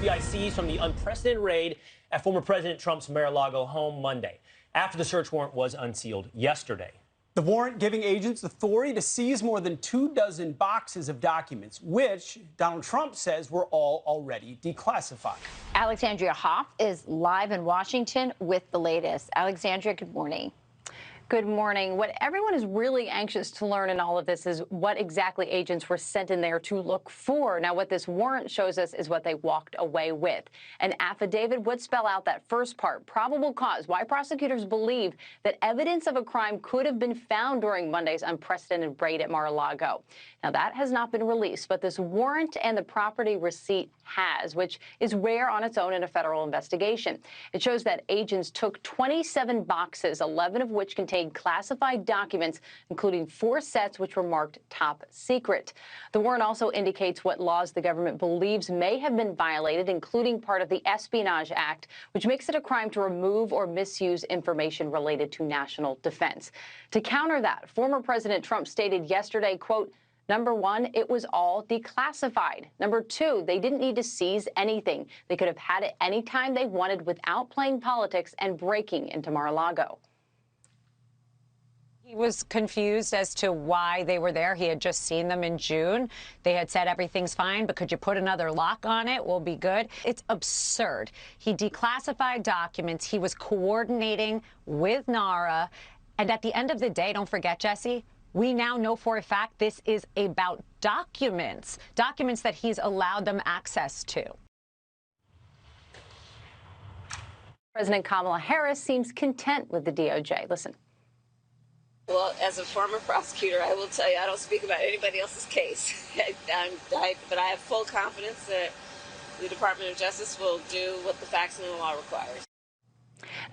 FBI seized from the unprecedented raid at former President Trump's Mar-a-Lago home Monday, after the search warrant was unsealed yesterday. The warrant giving agents authority to seize more than 24 boxes of documents, which Donald Trump says were all already declassified. Alexandria Hoff is live in Washington with the latest. Alexandria, good morning. Good morning. What everyone is really anxious to learn in all of this is what exactly agents were sent in there to look for. Now, what this warrant shows us is what they walked away with. An affidavit would spell out that first part, probable cause, why prosecutors believe that evidence of a crime could have been found during Monday's unprecedented raid at Mar-a-Lago. Now, that has not been released, but this warrant and the property receipt has, which is rare on its own in a federal investigation. It shows that agents took 27 boxes, 11 of which contained classified documents, including 4 sets which were marked top secret. The warrant also indicates what laws the government believes may have been violated, including part of the Espionage Act, which makes it a crime to remove or misuse information related to national defense. To counter that, former President Trump stated yesterday, quote, Number 1, it was all declassified. Number 2, they didn't need to seize anything. They could have had it any time they wanted without playing politics and breaking into Mar-a-Lago. He was confused as to why they were there. He had just seen them in June. They had said everything's fine, but could you put another lock on it? We'll be good. It's absurd. He declassified documents. He was coordinating with NARA. And at the end of the day, don't forget, Jesse, we now know for a fact this is about documents that he's allowed them access to. President Kamala Harris seems content with the DOJ. Listen. Well, as a former prosecutor, I will tell you, I don't speak about anybody else's case. But I have full confidence that the Department of Justice will do what the facts and the law requires.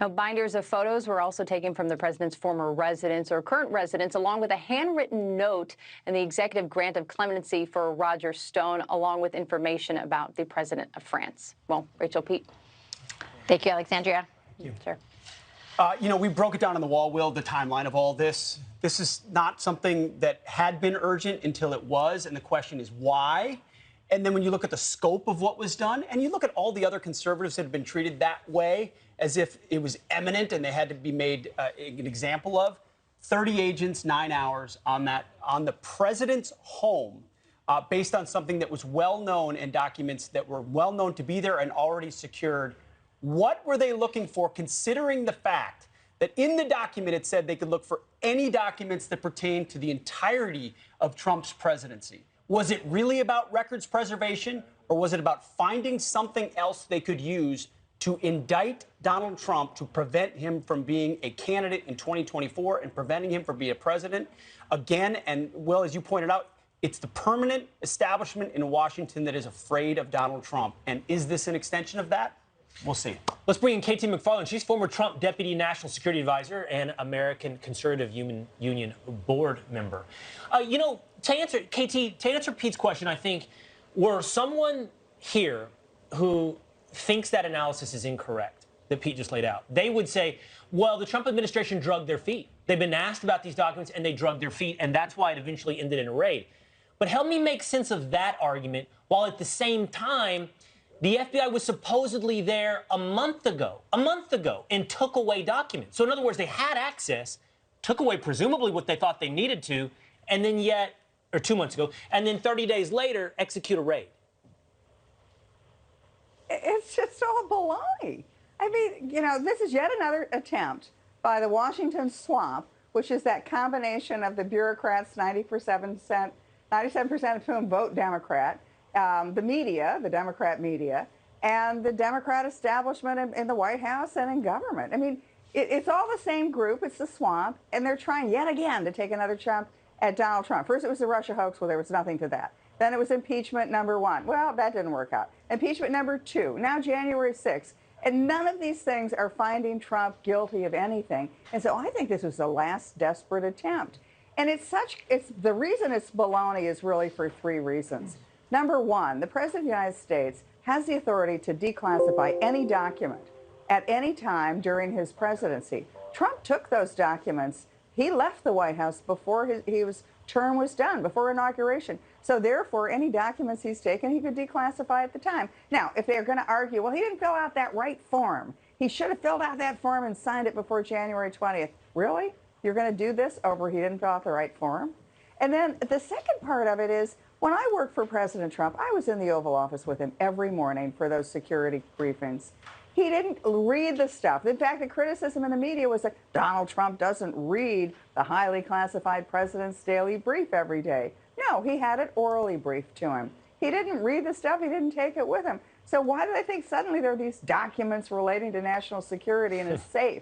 Now, binders of photos were also taken from the president's former residence or current residence, along with a handwritten note and the executive grant of clemency for Roger Stone, along with information about the president of France. Well, Rachel, Pete. Thank you, Alexandria. Thank you. Sure. We broke it down on the wall, Will, the timeline of all this. This is not something that had been urgent until it was, and the question is why? And then when you look at the scope of what was done, and you look at all the other conservatives that have been treated that way, as if it was eminent and they had to be made an example of, 30 agents, 9 hours on the president's home, based on something that was well known and documents that were well known to be there and already secured. What were they looking for, considering the fact that in the document it said they could look for any documents that pertain to the entirety of Trump's presidency? Was it really about records preservation, or was it about finding something else they could use to indict Donald Trump to prevent him from being a candidate in 2024 and preventing him from being a president again? And, Will, as you pointed out, it's the permanent establishment in Washington that is afraid of Donald Trump. And is this an extension of that? We'll see. Let's bring in KT McFarland. She's former Trump Deputy National Security Advisor and American Conservative Union board member. To answer, KT, to answer Pete's question, I think, were someone here who thinks that analysis is incorrect that Pete just laid out, they would say, well, the Trump administration drugged their feet. They've been asked about these documents, and they drugged their feet, and that's why it eventually ended in a raid. But help me make sense of that argument, while at the same time, the FBI was supposedly there a month ago, and took away documents. So in other words, they had access, took away presumably what they thought they needed to, and then or 2 months ago, and then 30 days later, execute a raid. It's just all baloney. I mean, this is yet another attempt by the Washington swamp, which is that combination of the bureaucrats, 97% of whom vote Democrat, the media, the Democrat media, and the Democrat establishment in the White House and in government. I mean, it's all the same group. It's the swamp, and they're trying yet again to take another jump at Donald Trump. First, it was the Russia hoax. Well, there was nothing to that. Then it was impeachment number 1. Well, that didn't work out. Impeachment number 2. Now January 6th. And none of these things are finding Trump guilty of anything. And so I think this was the last desperate attempt. And the reason it's baloney is really for 3 reasons. Number 1, the President of the United States has the authority to declassify any document at any time during his presidency. Trump took those documents. He left the White House before his term was done, before inauguration. So therefore, any documents he's taken, he could declassify at the time. Now, if they're going to argue, well, he didn't fill out that right form. He should have filled out that form and signed it before January 20th. Really? You're going to do this over he didn't fill out the right form? And then the second part of it is, when I worked for President Trump, I was in the Oval Office with him every morning for those security briefings. He didn't read the stuff. In fact, the criticism in the media was that Donald Trump doesn't read the highly classified president's daily brief every day. No, he had it orally briefed to him. He didn't read the stuff. He didn't take it with him. So why do they think suddenly there are these documents relating to national security in his safe?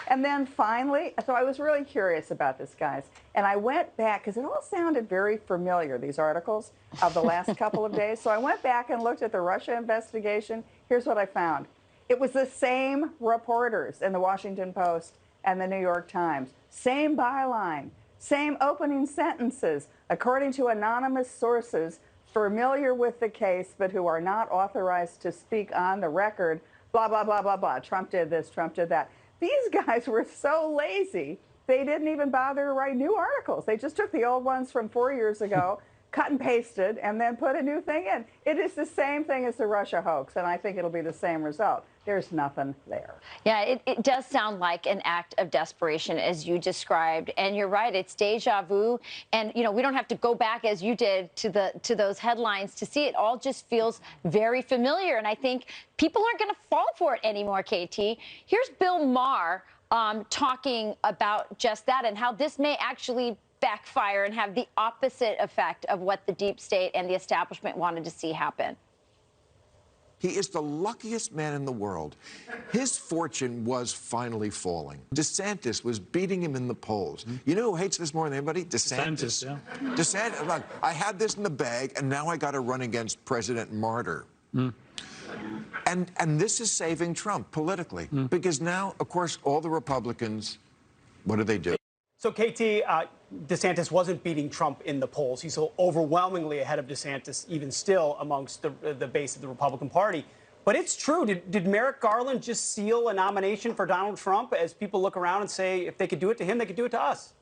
And then finally, so I was really curious about this, guys. And I went back, because it all sounded very familiar, these articles of the last couple of days. So I went back and looked at the Russia investigation. Here's what I found. It was the same reporters in the Washington Post and the New York Times. Same byline, same opening sentences, according to anonymous sources familiar with the case, but who are not authorized to speak on the record, blah, blah, blah, blah, blah. Trump did this, Trump did that. These guys were so lazy, they didn't even bother to write new articles. They just took the old ones from 4 years ago, cut and pasted, and then put a new thing in. It is the same thing as the Russia hoax, and I think it'll be the same result. There's nothing there. Yeah, it does sound like an act of desperation, as you described. And you're right, it's deja vu. And, you know, we don't have to go back, as you did, to those headlines to see it. All just feels very familiar. And I think people aren't going to fall for it anymore, KT. Here's Bill Maher talking about just that and how this may actually backfire and have the opposite effect of what the deep state and the establishment wanted to see happen. He is the luckiest man in the world. His fortune was finally falling. DeSantis was beating him in the polls. You know who hates this more than anybody? DeSantis. Yeah. DeSantis, look, I had this in the bag, and now I got to run against President Martyr. And this is saving Trump politically, because now, of course, all the Republicans, what do? So, KT, DeSantis wasn't beating Trump in the polls. He's so overwhelmingly ahead of DeSantis, even still, amongst the base of the Republican Party. But it's true. Did Merrick Garland just seal a nomination for Donald Trump as people look around and say if they could do it to him, they could do it to us?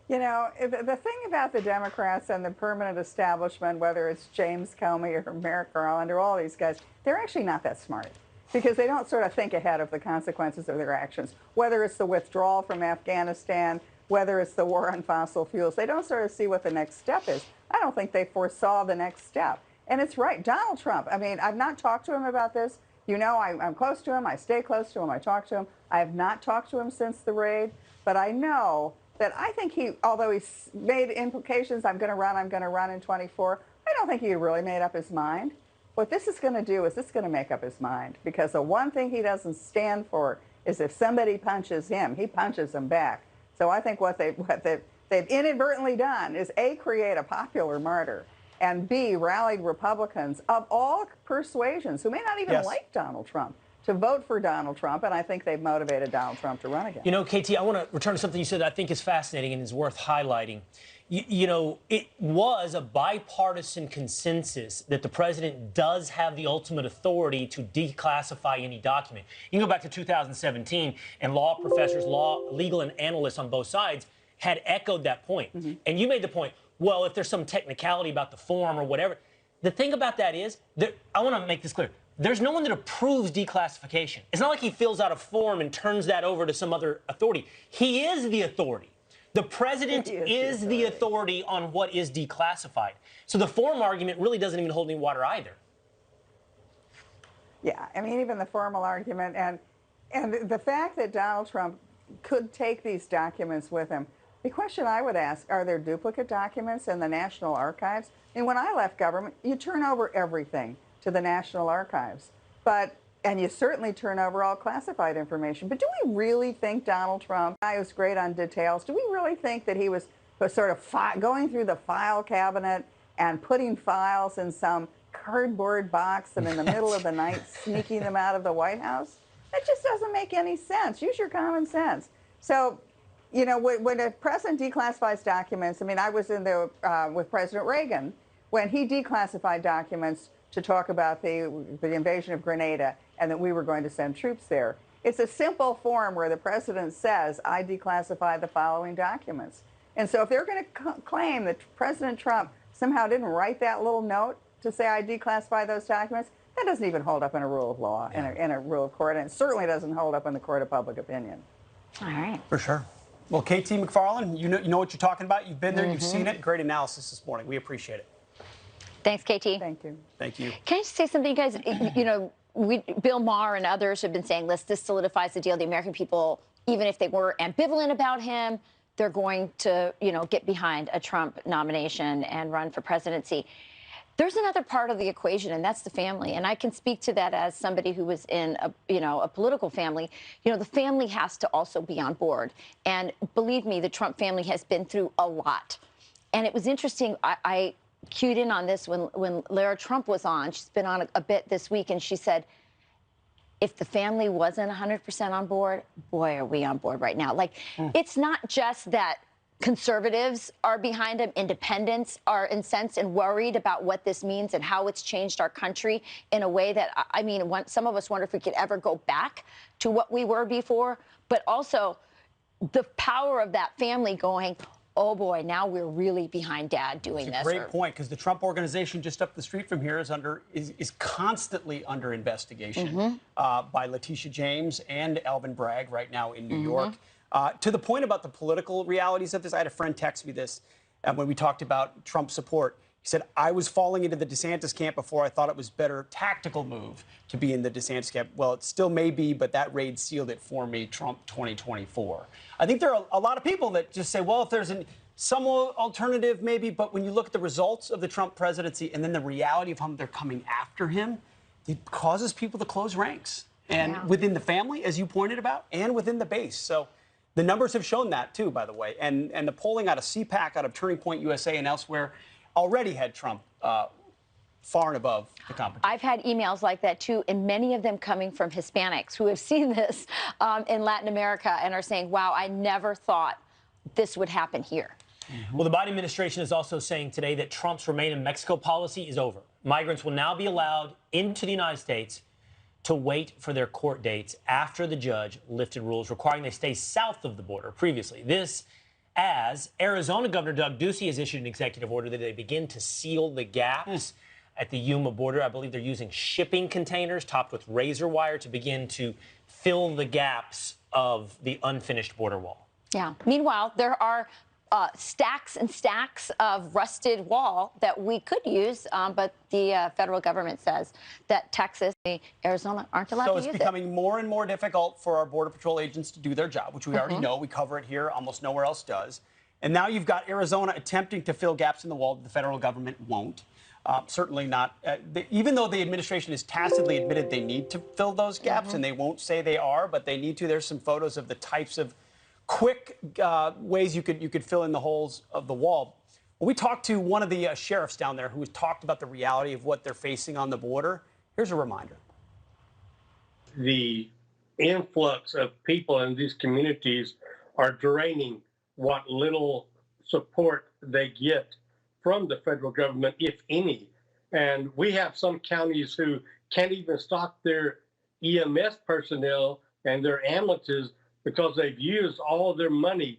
You know, the thing about the Democrats and the permanent establishment, whether it's James Comey or Merrick Garland or all these guys, they're actually not that smart, because they don't sort of think ahead of the consequences of their actions. Whether it's the withdrawal from Afghanistan, whether it's the war on fossil fuels, they don't sort of see what the next step is. I don't think they foresaw the next step. And it's right, Donald Trump. I mean, I've not talked to him about this. You know, I'm close to him. I stay close to him. I talk to him. I have not talked to him since the raid. But I know that I think he, although he's made implications, I'm going to run in 24, I don't think he really made up his mind. What this is going to do is this is going to make up his mind, because the one thing he doesn't stand for is if somebody punches him, he punches them back. So I think what they've inadvertently done is A, create a popular martyr, and B, rallied Republicans of all persuasions who may not even like Donald Trump to vote for Donald Trump, and I think they've motivated Donald Trump to run again. You know, KT, I want to return to something you said that I think is fascinating and is worth highlighting. You know, it was a bipartisan consensus that the president does have the ultimate authority to declassify any document. You can go back to 2017, and law professors, legal and analysts on both sides had echoed that point. And you made the point, well, if there's some technicality about the form or whatever. The thing about that is, I want to make this clear. There's no one that approves declassification. It's not like he fills out a form and turns that over to some other authority. He is the authority. The president is the authority on what is declassified. So the form argument really doesn't even hold any water either. Yeah, I mean, even the formal argument and the fact that Donald Trump could take these documents with him. The question I would ask, are there duplicate documents in the National Archives? I mean, when I left government, you turn over everything to the National Archives. And you certainly turn over all classified information. But do we really think Donald Trump, guy who's great on details, do we really think that he was sort of going through the file cabinet and putting files in some cardboard box and in the middle of the night sneaking them out of the White House? That just doesn't make any sense. Use your common sense. So, you know, when a president declassifies documents, I mean, I was in there with President Reagan when he declassified documents to talk about the invasion of Grenada and that we were going to send troops there. It's a simple form where the president says, I declassify the following documents. And so if they're going to claim that President Trump somehow didn't write that little note to say I declassify those documents, that doesn't even hold up in a rule of law, in a rule of court, and it certainly doesn't hold up in the court of public opinion. All right. For sure. Well, KT McFarland, you know what you're talking about. You've been there. You've seen it. Great analysis this morning. We appreciate it. Thanks, KT. Thank you. Thank you. Can I just say something, you guys? You know, Bill Maher and others have been saying, this solidifies the deal. The American people, even if they were ambivalent about him, they're going to, get behind a Trump nomination and run for presidency. There's another part of the equation, and that's the family. And I can speak to that as somebody who was in a political family. The family has to also be on board. And believe me, the Trump family has been through a lot. And it was interesting. I cued in on this when Lara Trump was on. She's been on a bit this week, and she said, if the family wasn't 100% on board, boy, are we on board right now. It's not just that conservatives are behind him. Independents are incensed and worried about what this means and how it's changed our country in a way that, some of us wonder if we could ever go back to what we were before. But also the power of that family going, oh, boy, now we're really behind Dad doing this. Great point, because the Trump Organization just up the street from here is constantly under investigation by Letitia James and Alvin Bragg right now in New York. To the point about the political realities of this, I had a friend text me this when we talked about Trump support. He said, I was falling into the DeSantis camp before I thought it was better tactical move to be in the DeSantis camp. Well, it still may be, but that raid sealed it for me, Trump 2024. I think there are a lot of people that just say, well, if there's some alternative, maybe. But when you look at the results of the Trump presidency and then the reality of how they're coming after him, it causes people to close ranks. And within the family, as you pointed about, and within the base. So the numbers have shown that, too, by the way. And the polling out of CPAC, out of Turning Point USA and elsewhere, already had Trump far and above the competition. I've had emails like that, too, and many of them coming from Hispanics who have seen this in Latin America and are saying, wow, I never thought this would happen here. Well, the Biden administration is also saying today that Trump's Remain in Mexico policy is over. Migrants will now be allowed into the United States to wait for their court dates after the judge lifted rules requiring they stay south of the border previously. This as Arizona Governor Doug Ducey has issued an executive order that they begin to seal the gaps at the Yuma border. I believe they're using shipping containers topped with razor wire to begin to fill the gaps of the unfinished border wall. Yeah. Meanwhile, there are stacks and stacks of rusted wall that we could use, but the federal government says that Texas and Arizona aren't allowed to use it. So it's becoming more and more difficult for our Border Patrol agents to do their job, which we already know. We cover it here. Almost nowhere else does. And now you've got Arizona attempting to fill gaps in the wall that the federal government won't. Certainly not. Even though the administration has tacitly admitted they need to fill those gaps, and they won't say they are, but they need to. There's some photos of the types of quick ways you could fill in the holes of the wall. Well, we talked to one of the sheriffs down there who has talked about the reality of what they're facing on the border. Here's a reminder. The influx of people in these communities are draining what little support they get from the federal government, if any. And we have some counties who can't even stock their EMS personnel and their ambulances because they've used all their money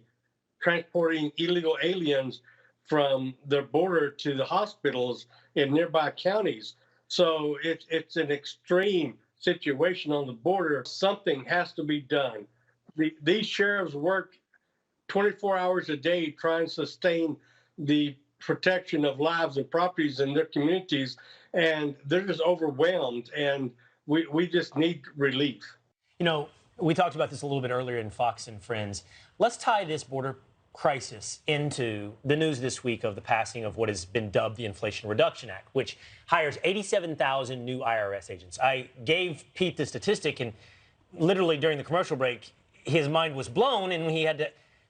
transporting illegal aliens from their border to the hospitals in nearby counties. So it's an extreme situation on the border. Something has to be done. These sheriffs work 24 hours a day trying to sustain the protection of lives and properties in their communities, and they're just overwhelmed, and we just need relief. We talked about this a little bit earlier in Fox and Friends. Let's tie this border crisis into the news this week of the passing of what has been dubbed the Inflation Reduction Act, which hires 87,000 new IRS agents. I gave Pete the statistic, and literally during the commercial break, his mind was blown, and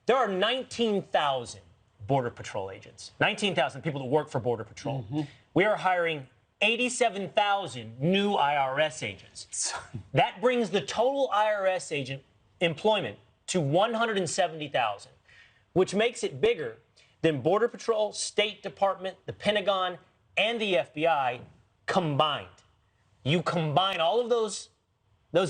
there are 19,000 Border Patrol agents, 19,000 people that work for Border Patrol. We are hiring 87,000 new IRS agents. That brings the total IRS agent employment to 170,000, which makes it bigger than Border Patrol, State Department, the Pentagon, and the FBI combined. You combine all of those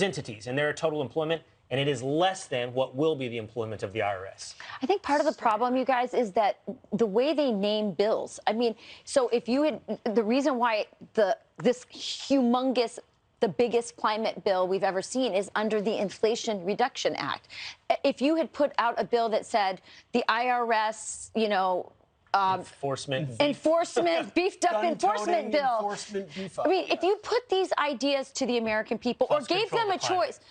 entities and their total employment, and it is less than what will be the employment of the IRS. I think part of the problem, you guys, is that the way they name bills. I mean, so if you had the reason why this humongous, the biggest climate bill we've ever seen is under the Inflation Reduction Act. If you had put out a bill that said the IRS, Enforcement beefed up enforcement bill. Enforcement beef up. I mean, if you put these ideas to the American people Plus or gave them a choice,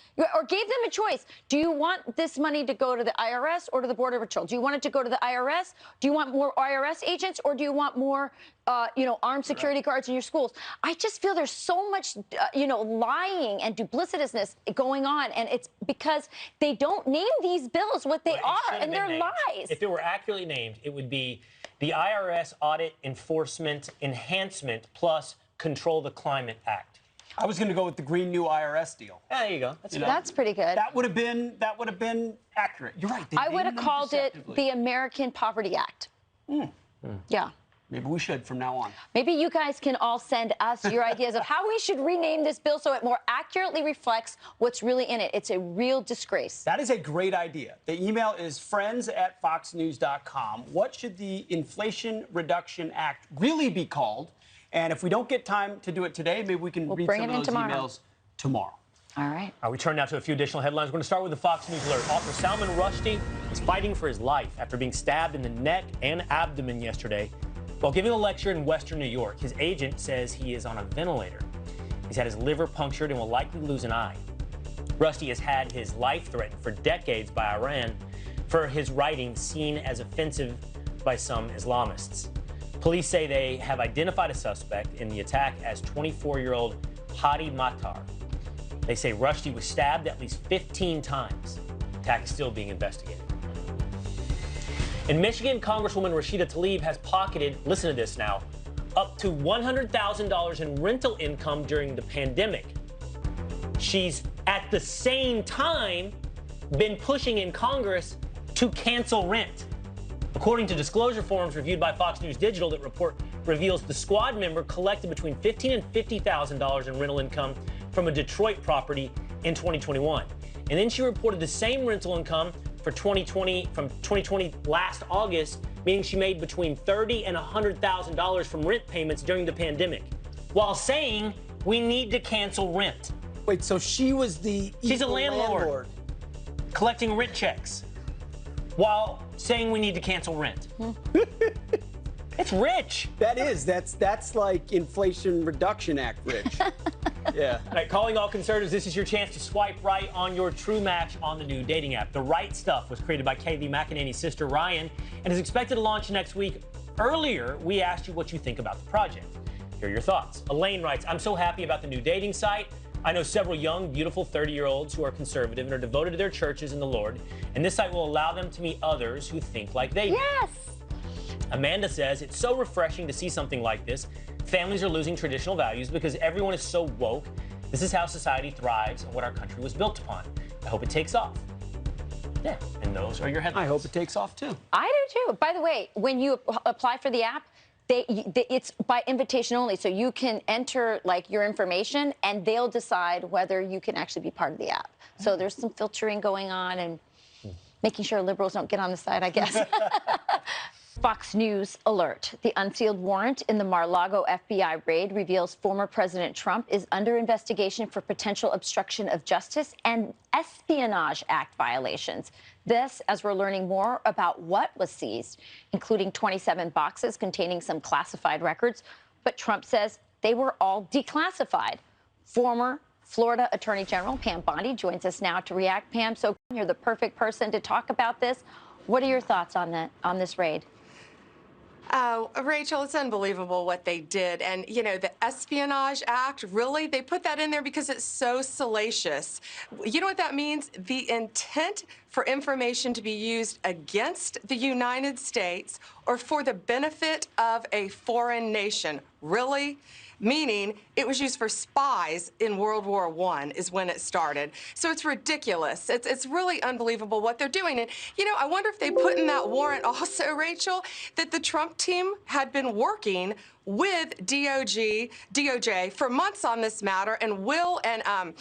do you want this money to go to the IRS or to the Border Patrol? Do you want it to go to the IRS? Do you want more IRS agents or do you want more, armed security guards in your schools? I just feel there's so much, lying and duplicitousness going on, and it's because they don't name these bills what they are, and they're lies. If it were accurately named, it would be the IRS Audit Enforcement Enhancement plus Control the Climate Act. I was going to go with the Green New IRS deal. There you go. That's pretty good. That would have been accurate. You're right. I would have called it the American Poverty Act. Yeah. Maybe we should from now on. Maybe you guys can all send us your ideas of how we should rename this bill so it more accurately reflects what's really in it. It's a real disgrace. That is a great idea. The email is friends@foxnews.com. What should the Inflation Reduction Act really be called? And if we don't get time to do it today, maybe we can read some of those emails tomorrow. All right. We turn now to a few additional headlines. We're going to start with the Fox News alert. Author Salman Rushdie is fighting for his life after being stabbed in the neck and abdomen yesterday while giving a lecture in Western New York. His agent says he is on a ventilator. He's had his liver punctured and will likely lose an eye. Rushdie has had his life threatened for decades by Iran for his writing seen as offensive by some Islamists. Police say they have identified a suspect in the attack as 24-year-old Hadi Matar. They say Rushdie was stabbed at least 15 times. The attack is still being investigated. In Michigan, Congresswoman Rashida Tlaib has pocketed, listen to this now, up to $100,000 in rental income during the pandemic. She's at the same time been pushing in Congress to cancel rent. According to disclosure forms reviewed by Fox News Digital, that report reveals the squad member collected between $15,000 and $50,000 in rental income from a Detroit property in 2021. And then she reported the same rental income for 2020 last August, meaning she made between $30,000 and $100,000 from rent payments during the pandemic, while saying we need to cancel rent. Wait, so she's a landlord collecting rent checks while saying we need to cancel rent. It's rich. That's like Inflation Reduction Act rich. Yeah. All right, calling all conservatives, this is your chance to swipe right on your True Match on the new dating app. The Right Stuff was created by Kaylee McEnany's sister, Ryan, and is expected to launch next week. Earlier, we asked you what you think about the project. Here are your thoughts. Elaine writes, I'm so happy about the new dating site. I know several young, beautiful 30-year-olds who are conservative and are devoted to their churches and the Lord, and this site will allow them to meet others who think like they do. Yes! Amanda says, it's so refreshing to see something like this. Families are losing traditional values because everyone is so woke. This is how society thrives and what our country was built upon. I hope it takes off. Yeah, and those are your headlines. I hope it takes off, too. I do, too. By the way, when you apply for the app, it's by invitation only, so you can enter your information, and they'll decide whether you can actually be part of the app. So there's some filtering going on and making sure liberals don't get on the side, I guess. Fox News alert. The unsealed warrant in the Mar-a-Lago FBI raid reveals former President Trump is under investigation for potential obstruction of justice and Espionage Act violations. This, as we're learning more about what was seized, including 27 boxes containing some classified records, but Trump says they were all declassified. Former Florida Attorney General Pam Bondi joins us now to react. Pam, so you're the perfect person to talk about this. What are your thoughts on this raid? Rachel, it's unbelievable what they did. And, the Espionage Act, really, they put that in there because it's so salacious. You know what that means? The intent for information to be used against the United States or for the benefit of a foreign nation. Really? Meaning it was used for spies in World War I is when it started. So it's ridiculous. It's really unbelievable what they're doing. And, I wonder if they put in that warrant also, Rachel, that the Trump team had been working with DOJ for months on this matter, and Will and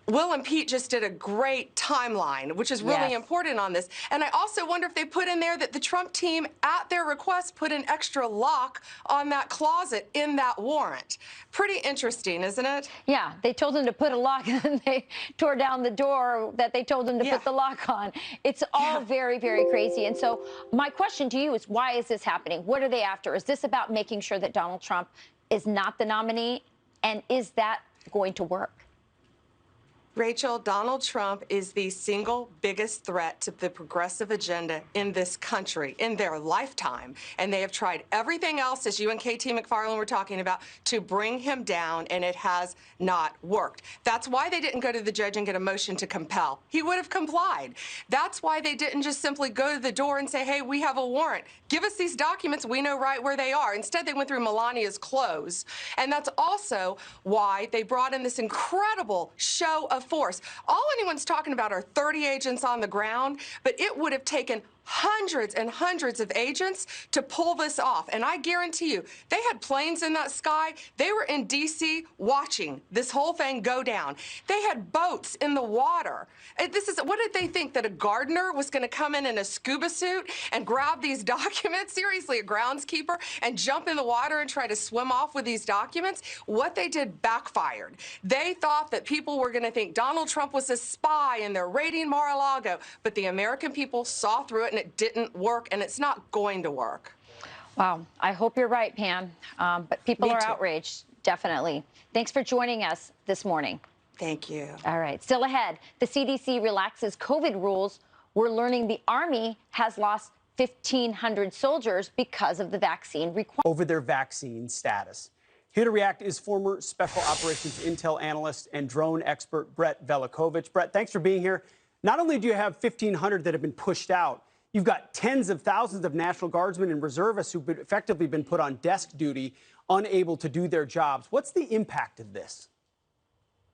Will and Pete just did a great timeline, which is really important on this. And I also wonder if they put in there that the Trump team, at their request, put an extra lock on that closet in that warrant. Pretty interesting, isn't it? Yeah, they told him to put a lock and then they tore down the door that they told him to put the lock on. It's all very, very crazy. And so my question to you is, why is this happening? What are they after? Is this about making sure that Donald Trump is not the nominee? And is that going to work? Rachel, Donald Trump is the single biggest threat to the progressive agenda in this country in their lifetime. And they have tried everything else, as you and KT McFarland were talking about, to bring him down, and it has not worked. That's why they didn't go to the judge and get a motion to compel. He would have complied. That's why they didn't just simply go to the door and say, hey, we have a warrant. Give us these documents. We know right where they are. Instead, they went through Melania's clothes. And that's also why they brought in this incredible show of force. All anyone's talking about are 30 agents on the ground, but it would have taken hundreds and hundreds of agents to pull this off. And I guarantee you, they had planes in that sky. They were in D.C. watching this whole thing go down. They had boats in the water. What did they think, that a gardener was going to come in a scuba suit and grab these documents? Seriously, a groundskeeper, and jump in the water and try to swim off with these documents? What they did backfired. They thought that people were going to think Donald Trump was a spy and they're raiding Mar-a-Lago, but the American people saw through it, and it didn't work, and it's not going to work. Wow. I hope you're right, Pam. But people are outraged, definitely. Thanks for joining us this morning. Thank you. All right. Still ahead, the CDC relaxes COVID rules. We're learning the Army has lost 1,500 soldiers because of the vaccine requirement. Over their vaccine status. Here to react is former Special Operations Intel analyst and drone expert Brett Velikovich. Brett, thanks for being here. Not only do you have 1,500 that have been pushed out, you've got tens of thousands of National Guardsmen and reservists who've effectively been put on desk duty, unable to do their jobs. What's the impact of this?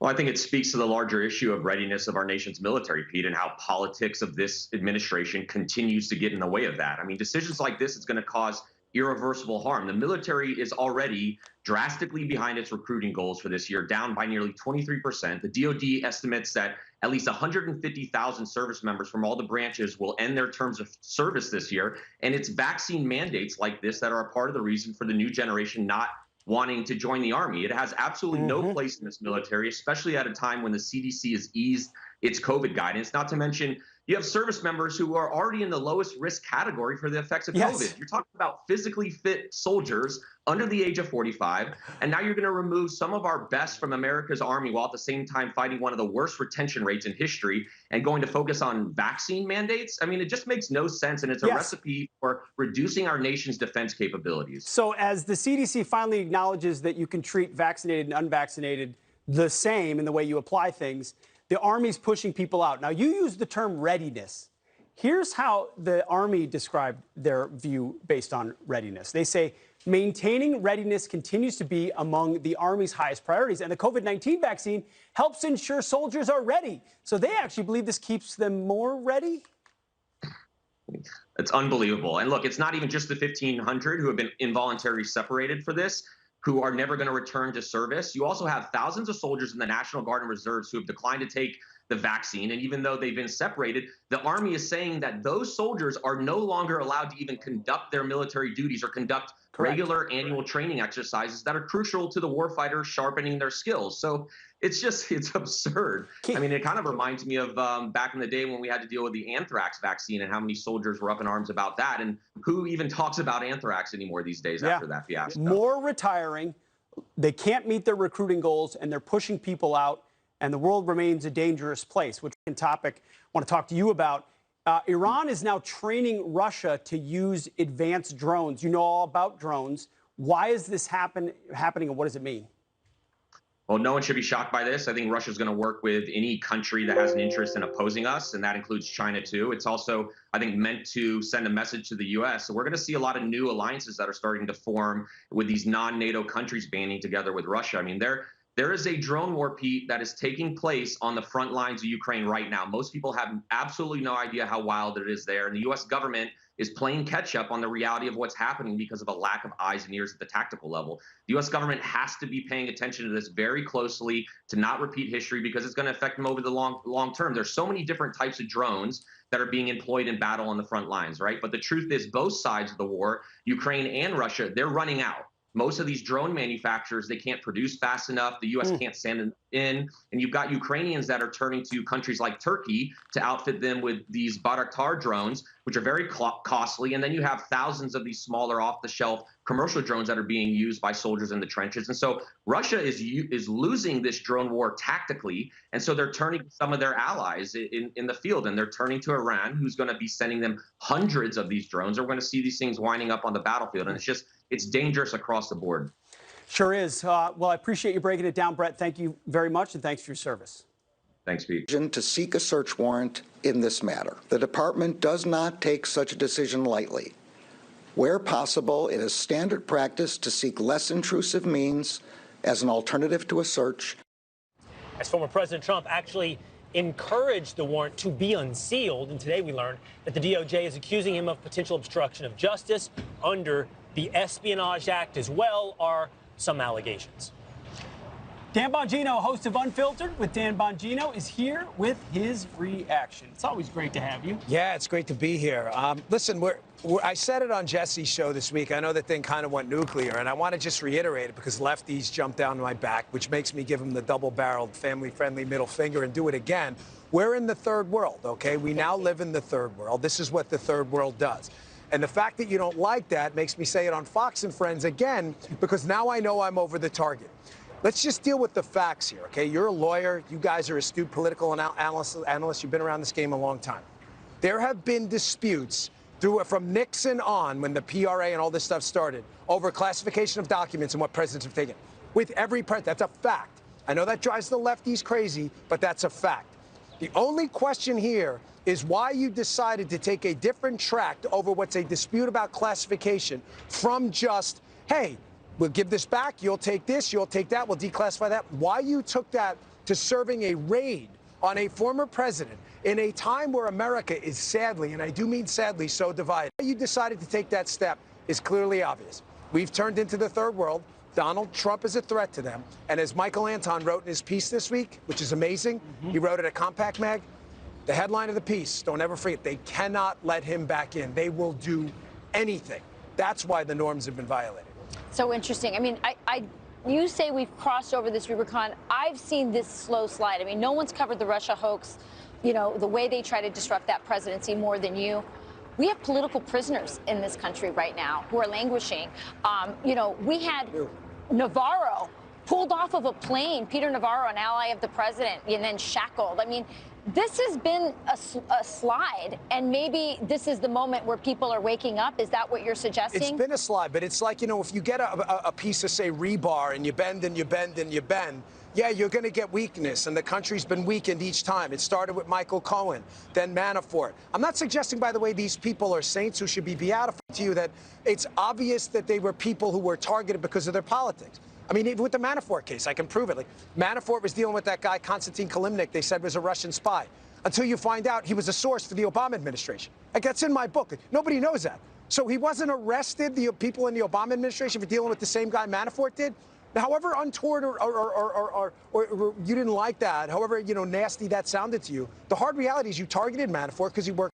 Well, I think it speaks to the larger issue of readiness of our nation's military, Pete, and how politics of this administration continues to get in the way of that. I mean, decisions like this is going to cause irreversible harm. The military is already drastically behind its recruiting goals for this year, down by nearly 23%. The DoD estimates that at least 150,000 service members from all the branches will end their terms of service this year. And it's vaccine mandates like this that are a part of the reason for the new generation not wanting to join the Army. It has absolutely no place in this military, especially at a time when the CDC has eased its COVID guidance, not to mention you have service members who are already in the lowest risk category for the effects of COVID. You're talking about physically fit soldiers under the age of 45, and now you're going to remove some of our best from America's Army while at the same time fighting one of the worst retention rates in history and going to focus on vaccine mandates. I mean, it just makes no sense, and it's a recipe for reducing our nation's defense capabilities. So as the CDC finally acknowledges that you can treat vaccinated and unvaccinated the same in the way you apply things, the Army's pushing people out. Now, you use the term readiness. Here's how the Army described their view based on readiness. They say, maintaining readiness continues to be among the Army's highest priorities, and the COVID-19 vaccine helps ensure soldiers are ready. So they actually believe this keeps them more ready? It's unbelievable. And look, it's not even just the 1,500 who have been involuntarily separated for this, who are never going to return to service. You also have thousands of soldiers in the National Guard and Reserves who have declined to take the vaccine. And even though they've been separated, the Army is saying that those soldiers are no longer allowed to even conduct their military duties or conduct regular annual training exercises that are crucial to the warfighter sharpening their skills. So it's absurd. I mean, it kind of reminds me of back in the day when we had to deal with the anthrax vaccine and how many soldiers were up in arms about that. And who even talks about anthrax anymore these days after that fiasco? More retiring. They can't meet their recruiting goals, and they're pushing people out. And the world remains a dangerous place, which is a topic I want to talk to you about. Iran is now training Russia to use advanced drones. You know all about drones. Why is this happening, and what does it mean? Well, no one should be shocked by this. I think Russia's going to work with any country that has an interest in opposing us, and that includes China, too. It's also, I think, meant to send a message to the U.S. So we're going to see a lot of new alliances that are starting to form with these non-NATO countries banding together with Russia. I mean, There is a drone war, Pete, that is taking place on the front lines of Ukraine right now. Most people have absolutely no idea how wild it is there. And the U.S. government is playing catch up on the reality of what's happening because of a lack of eyes and ears at the tactical level. The U.S. government has to be paying attention to this very closely to not repeat history because it's going to affect them over the long term. There's so many different types of drones that are being employed in battle on the front lines, right? But the truth is both sides of the war, Ukraine and Russia, they're running out. Most of these drone manufacturers, they can't produce fast enough. The U.S. can't send them in. And you've got Ukrainians that are turning to countries like Turkey to outfit them with these Bayraktar drones, which are very costly. And then you have thousands of these smaller off-the-shelf commercial drones that are being used by soldiers in the trenches. And so Russia is losing this drone war tactically. And so they're turning to some of their allies in the field. And they're turning to Iran, who's going to be sending them hundreds of these drones. We're going to see these things winding up on the battlefield. And it's dangerous across the board. Sure is. Well, I appreciate you breaking it down, Brett. Thank you very much, and thanks for your service. Thanks, Pete. To seek a search warrant in this matter. The department does not take such a decision lightly. Where possible, it is standard practice to seek less intrusive means as an alternative to a search. As former President Trump actually encouraged the warrant to be unsealed, and today we learned that the DOJ is accusing him of potential obstruction of justice under the Espionage Act as well, are some allegations. Dan Bongino, host of Unfiltered with Dan Bongino, is here with his reaction. It's always great to have you. Yeah, it's great to be here. Listen, I said it on Jesse's show this week. I know that thing kind of went nuclear, and I want to just reiterate it because lefties jumped down my back, which makes me give them the double-barreled, family-friendly middle finger and do it again. We're in the third world, okay? We now live in the third world. This is what the third world does. And the fact that you don't like that makes me say it on Fox and Friends again, because now I know I'm over the target. Let's just deal with the facts here, okay? You're a lawyer. You guys are astute political analysts. You've been around this game a long time. There have been disputes from Nixon on, when the PRA and all this stuff started, over classification of documents and what presidents have taken. With every president, that's a fact. I know that drives the lefties crazy, but that's a fact. The only question here is why you decided to take a different track over what's a dispute about classification from just, hey, we'll give this back, you'll take this, you'll take that, we'll declassify that. Why you took that to serving a raid on a former president in a time where America is sadly, and I do mean sadly, so divided. Why you decided to take that step is clearly obvious. We've turned into the third world. Donald Trump is a threat to them. And as Michael Anton wrote in his piece this week, which is amazing, he wrote it at Compact Mag, the headline of the piece, don't ever forget, they cannot let him back in. They will do anything. That's why the norms have been violated. So interesting. I mean, you say we've crossed over this Rubicon. I've seen this slow slide. I mean, no one's covered the Russia hoax, you know, the way they try to disrupt that presidency more than you. We have political prisoners in this country right now who are languishing. You know, we had Navarro pulled off of a plane, Peter Navarro, an ally of the president, and then shackled. I mean, this has been a slide, and maybe this is the moment where people are waking up. Is that what you're suggesting? It's been a slide, but it's like, you know, if you get a piece of, say, rebar and you bend and you bend and you bend, yeah, you're going to get weakness, and the country's been weakened each time. It started with Michael Cohen, then Manafort. I'm not suggesting, by the way, these people are saints who should be beatified to you, that it's obvious that they were people who were targeted because of their politics. I mean, even with the Manafort case, I can prove it. Like, Manafort was dealing with that guy, Konstantin Kilimnik, they said was a Russian spy, until you find out he was a source for the Obama administration. Like, that's in my book. Nobody knows that. So he wasn't arrested, the people in the Obama administration, for dealing with the same guy Manafort did? Now, however untoward or you didn't like that, however, you know, nasty that sounded to you, the hard reality is you targeted Manafort because he worked